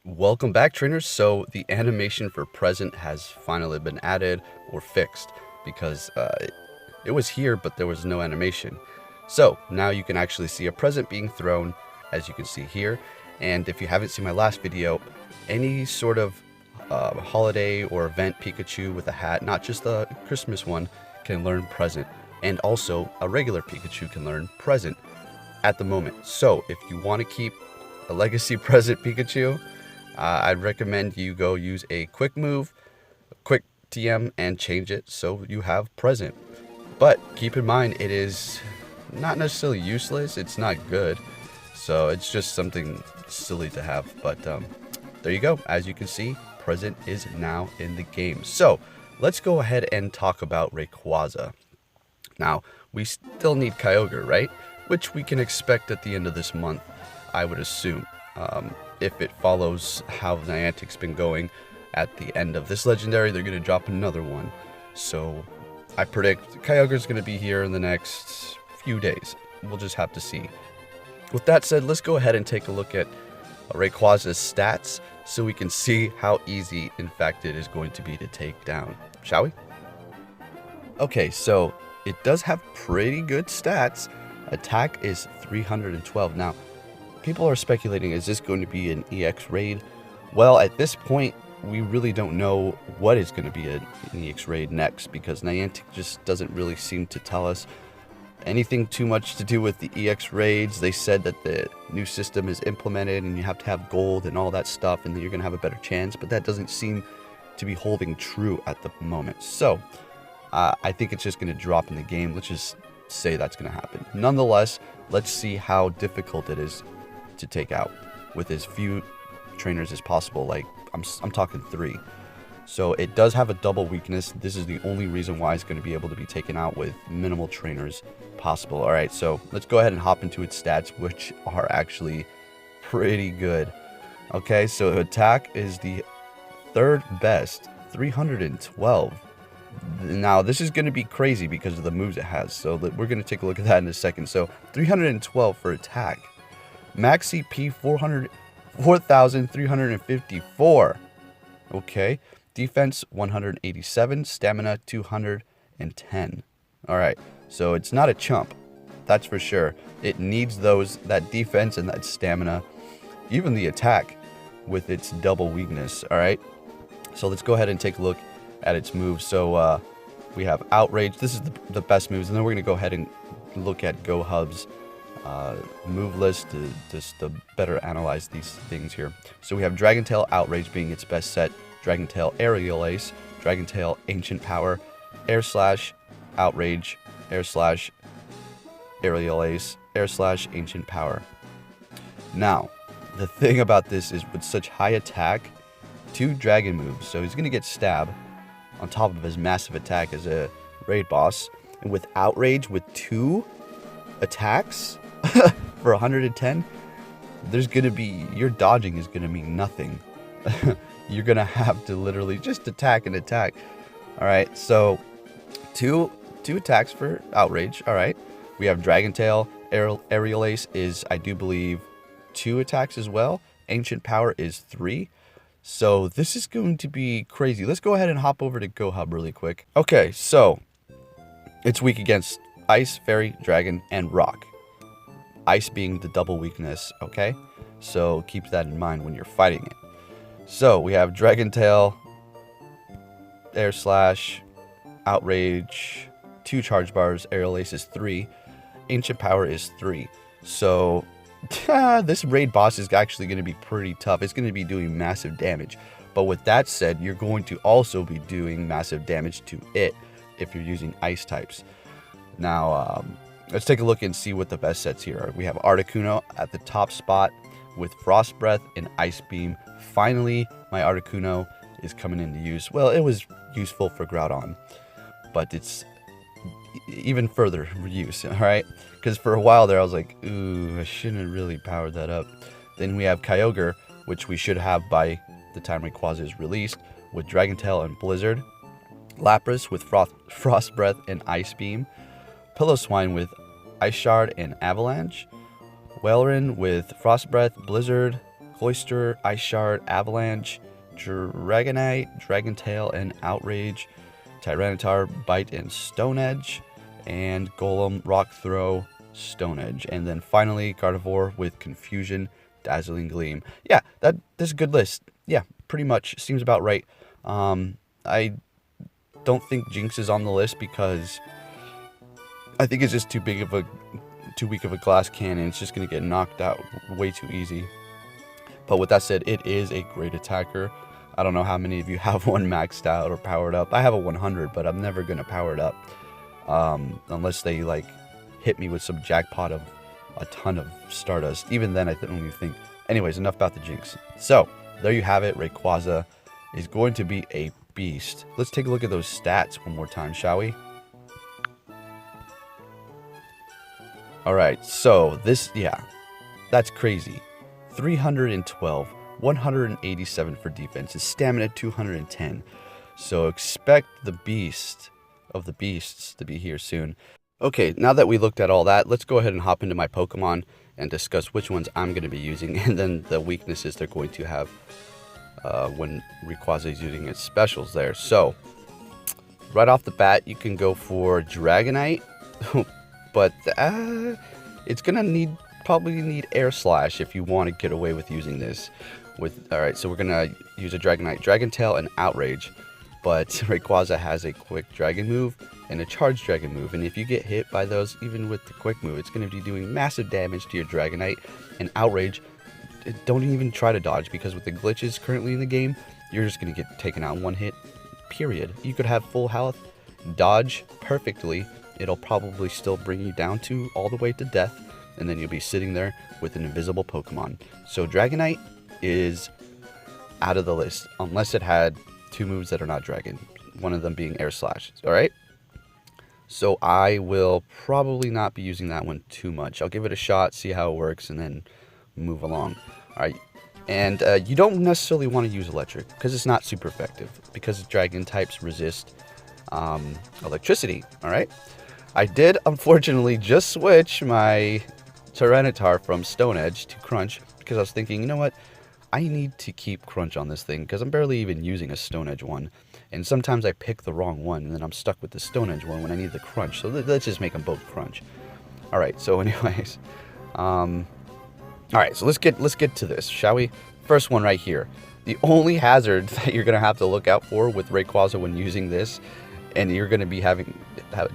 Welcome back, trainers. So the animation for present has finally been added or fixed because it was here, but there was no animation. So now you can actually see a present being thrown, as you can see here. And if you haven't seen my last video, any sort of holiday or event Pikachu with a hat, not just the Christmas one, can learn present. And also a regular Pikachu can learn present at the moment. So if you want to keep a legacy present Pikachu, I'd recommend you go use a quick move, a quick TM, and change it so you have present. But keep in mind, it is not necessarily useless. It's not good. So it's just something silly to have. But there you go. As you can see, present is now in the game. So let's go ahead and talk about Rayquaza. Now, we still need Kyogre, right? Which we can expect at the end of this month, I would assume. If it follows how Niantic's been going, at the end of this legendary, they're going to drop another one. So I predict Kyogre's going to be here in the next few days. We'll just have to see. With that said, let's go ahead and take a look at Rayquaza's stats so we can see how easy, in fact, it is going to be to take down. Shall we? Okay, so it does have pretty good stats. Attack is 312. Now, people are speculating, is this going to be an EX raid? Well, at this point, we really don't know what is going to be an EX raid next because Niantic just doesn't really seem to tell us anything too much to do with the EX raids. They said that the new system is implemented and you have to have gold and all that stuff and then you're going to have a better chance, but that doesn't seem to be holding true at the moment. So, I think it's just going to drop in the game. Let's just say that's going to happen. Nonetheless, let's see how difficult it is to take out with as few trainers as possible. Like I'm talking 3. So it does have a double weakness. This is the only reason why it's going to be able to be taken out with minimal trainers possible. All right, so let's go ahead and hop into its stats, which are actually pretty good. Okay, so attack is the 3rd best, 312. Now this is going to be crazy because of the moves it has, so we're going to take a look at that in a second. So 312 for attack. Max CP 4,354. Okay. Defense 187. Stamina 210. Alright. So it's not a chump. That's for sure. It needs that defense and that stamina. Even the attack with its double weakness. Alright. So let's go ahead and take a look at its moves. So we have Outrage. This is the best moves. And then we're going to go ahead and look at Go Hub's move list to better analyze these things here. So we have Dragon Tail Outrage being its best set, Dragon Tail Aerial Ace, Dragon Tail Ancient Power, Air Slash Outrage, Air Slash Aerial Ace, Air Slash Ancient Power. Now, the thing about this is with such high attack, 2 dragon moves, so he's going to get Stab on top of his massive attack as a raid boss, and with Outrage with 2 attacks for 110, there's gonna be, your dodging is gonna mean nothing. You're gonna have to literally just attack and attack. All right, so two attacks for Outrage. All right, we have Dragon Tail. Aerial Ace is, I do believe, 2 attacks as well. Ancient Power is 3. So this is going to be crazy. Let's go ahead and hop over to Go Hub really quick. Okay, so it's weak against Ice, Fairy, Dragon, and Rock. Ice being the double weakness, okay? So keep that in mind when you're fighting it. So we have Dragon Tail, Air Slash, Outrage, 2 charge bars, Aerial Ace is 3, Ancient Power is 3. So this raid boss is actually going to be pretty tough. It's going to be doing massive damage. But with that said, you're going to also be doing massive damage to it if you're using ice types. Now, let's take a look and see what the best sets here are. We have Articuno at the top spot with Frost Breath and Ice Beam. Finally, my Articuno is coming into use. Well, it was useful for Groudon, but it's even further use, all right? Because for a while there, I was like, ooh, I shouldn't have really powered that up. Then we have Kyogre, which we should have by the time Rayquaza is released, with Dragon Tail and Blizzard. Lapras with Frost Breath and Ice Beam. Pillow-Swine with Ice Shard and Avalanche. Whaleren with Frost Breath, Blizzard, Cloister, Ice Shard, Avalanche, Dragonite, Dragon Tail, and Outrage, Tyranitar, Bite, and Stone Edge, and Golem, Rock Throw, Stone Edge, and then finally Gardevoir with Confusion, Dazzling Gleam. Yeah, this is a good list. Yeah, pretty much seems about right. I don't think Jinx is on the list because I think it's just too weak of a glass cannon. It's just gonna get knocked out way too easy. But with that said, it is a great attacker. I don't know how many of you have one maxed out or powered up. I have a 100, but I'm never gonna power it up unless they like hit me with some jackpot of a ton of Stardust. Even then, I don't even think. Anyways, enough about the Jinx. So there you have it. Rayquaza is going to be a beast. Let's take a look at those stats one more time, shall we? Alright, so this, yeah, that's crazy. 312, 187 for defense, his stamina 210. So expect the beast of the beasts to be here soon. Okay, now that we looked at all that, let's go ahead and hop into my Pokemon and discuss which ones I'm going to be using and then the weaknesses they're going to have when Rayquaza is using its specials there. So, right off the bat, you can go for Dragonite, but it's going to probably need Air Slash if you want to get away with using this. Alright, so we're going to use a Dragonite, Dragon Tail, and Outrage, but Rayquaza has a quick Dragon move and a Charge Dragon move, and if you get hit by those, even with the quick move, it's going to be doing massive damage to your Dragonite. And Outrage, don't even try to dodge, because with the glitches currently in the game, you're just going to get taken out in one hit, period. You could have full health, dodge perfectly, it'll probably still bring you down to all the way to death, and then you'll be sitting there with an invisible Pokemon. So Dragonite is out of the list, unless it had two moves that are not Dragon, one of them being Air Slash, alright? So I will probably not be using that one too much. I'll give it a shot, see how it works, and then move along. Alright, and you don't necessarily want to use Electric, because it's not super effective, because Dragon types resist electricity, alright? I did, unfortunately, just switch my Tyranitar from Stone Edge to Crunch, because I was thinking, you know what, I need to keep Crunch on this thing, because I'm barely even using a Stone Edge one. And sometimes I pick the wrong one, and then I'm stuck with the Stone Edge one when I need the Crunch. So let's just make them both Crunch. Alright, so anyways. Alright, so let's get to this, shall we? First one right here. The only hazard that you're going to have to look out for with Rayquaza when using this, and you're going to be have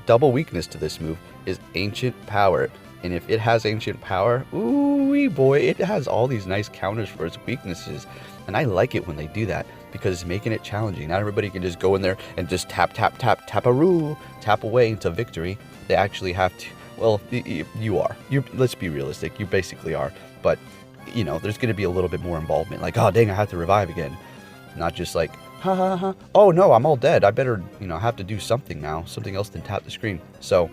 double weakness to this move, is Ancient Power. And if it has Ancient Power, ooh boy, it has all these nice counters for its weaknesses. And I like it when they do that, because it's making it challenging. Not everybody can just go in there and just tap, tap, tap, tap-a-roo, tap away into victory. They actually have to, well, you are. Let's be realistic, you basically are. But, you know, there's going to be a little bit more involvement. Like, oh, dang, I have to revive again. Not just like, ha, ha, ha. Oh, no, I'm all dead. I better, have to do something now. Something else than tap the screen. So,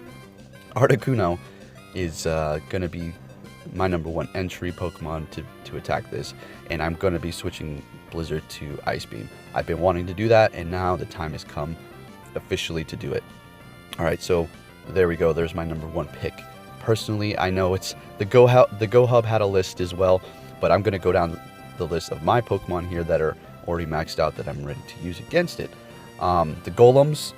Articuno is going to be my #1 entry Pokemon to attack this. And I'm going to be switching Blizzard to Ice Beam. I've been wanting to do that, and now the time has come officially to do it. Alright, so there we go. There's my #1 pick. Personally, I know it's the Go Hub had a list as well, but I'm going to go down the list of my Pokemon here that are already maxed out that I'm ready to use against it. The Golems,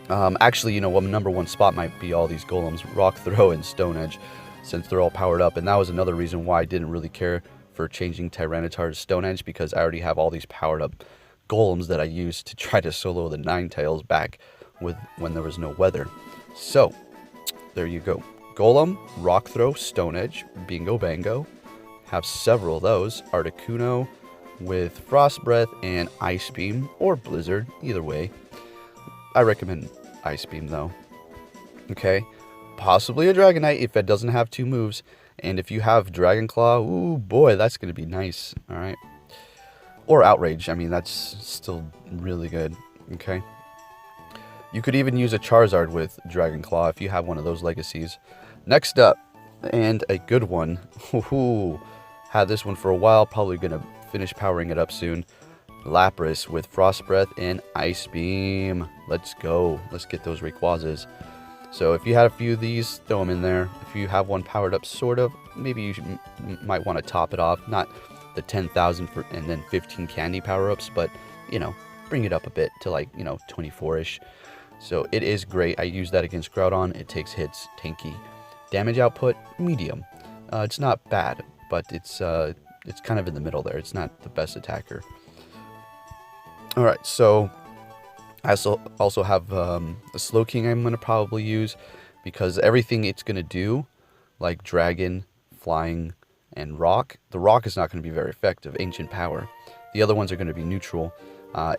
actually, my #1 spot might be all these Golems, Rock Throw and Stone Edge, since they're all powered up, and that was another reason why I didn't really care for changing Tyranitar to Stone Edge, because I already have all these powered up Golems that I used to try to solo the Ninetales back when there was no weather. So, there you go. Golem, Rock Throw, Stone Edge, Bingo Bango. Have several of those. Articuno with Frost Breath and Ice Beam, or Blizzard, either way. I recommend Ice Beam though. Okay, possibly a Dragonite if it doesn't have two moves. And if you have Dragon Claw, ooh boy, that's going to be nice. Alright. Or Outrage, I mean, that's still really good. Okay. You could even use a Charizard with Dragon Claw if you have one of those legacies. Next up, and a good one. Ooh, had this one for a while, probably going to finish powering it up soon. Lapras with Frost Breath and Ice Beam. Let's go. Let's get those Rayquazas. So if you had a few of these, throw them in there. If you have one powered up, sort of, maybe you might want to top it off. Not the 10,000 for, and then 15 candy power-ups, but, you know, bring it up a bit to like, you know, 24-ish. So it is great. I use that against Groudon. It takes hits, tanky. Damage output, medium. It's not bad, but it's kind of in the middle there. It's not the best attacker. All right, so I also have a Slowking I'm going to probably use, because everything it's going to do, like Dragon, Flying, and Rock, the Rock is not going to be very effective, Ancient Power. The other ones are going to be neutral.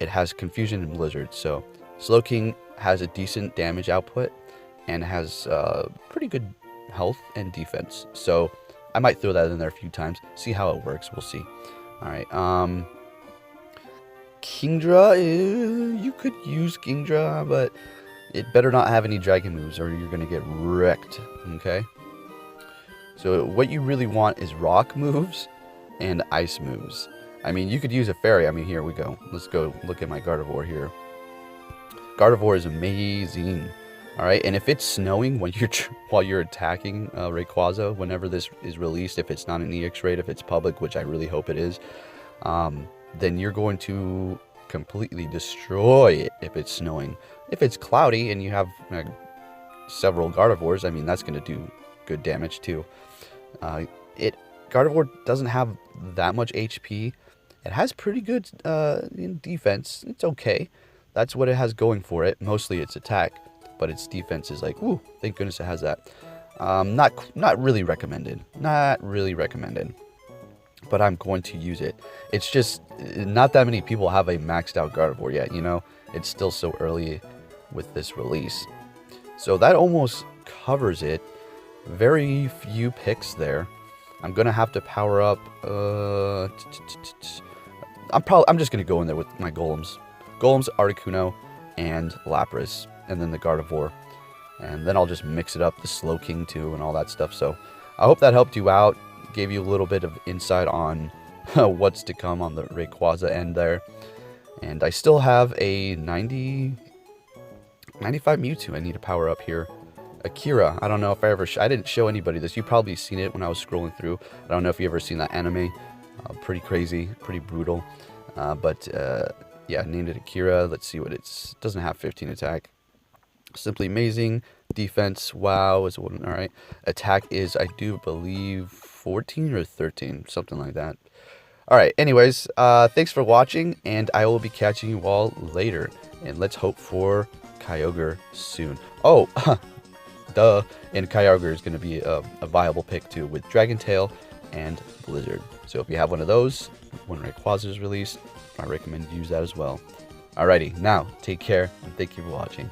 It has Confusion and Blizzard, so Slowking has a decent damage output and has pretty good health and defense. So I might throw that in there a few times, see how it works. We'll see. All right. Kingdra, you could use Kingdra, but it better not have any dragon moves or you're going to get wrecked. Okay. So what you really want is rock moves and ice moves. I mean, you could use a fairy. I mean, here we go. Let's go look at my Gardevoir here. Gardevoir is amazing. All right, and if it's snowing when while you're attacking Rayquaza, whenever this is released, if it's not an EX raid, if it's public, which I really hope it is, then you're going to completely destroy it if it's snowing. If it's cloudy and you have several Gardevoirs, I mean, that's going to do good damage too. Gardevoir doesn't have that much HP. It has pretty good in defense. It's okay. That's what it has going for it. Mostly its attack. But its defense is like, ooh, thank goodness it has that. Not really recommended. Not really recommended. But I'm going to use it. It's just not that many people have a maxed out Gardevoir yet, you know? It's still so early with this release. So that almost covers it. Very few picks there. I'm going to have to power up... I'm just going to go in there with my Golems. Golems, Articuno, and Lapras. And then the Gardevoir, and then I'll just mix it up, the Slowking too, and all that stuff. So I hope that helped you out, gave you a little bit of insight on what's to come on the Rayquaza end there. And I still have a 95 Mewtwo I need to power up here. Akira, I don't know if I didn't show anybody this. You probably seen it when I was scrolling through. I don't know if you ever seen that anime. Pretty crazy, pretty brutal. Yeah, I named it Akira. Let's see what doesn't have 15 attack. Simply amazing. Defense, wow, is one. All right. Attack is, I do believe, 14 or 13, something like that. All right. Anyways, thanks for watching, and I will be catching you all later. And let's hope for Kyogre soon. Oh, duh. And Kyogre is going to be a viable pick too, with Dragon Tail and Blizzard. So if you have one of those, when Rayquaza is released, I recommend you use that as well. Alrighty, now take care, and thank you for watching.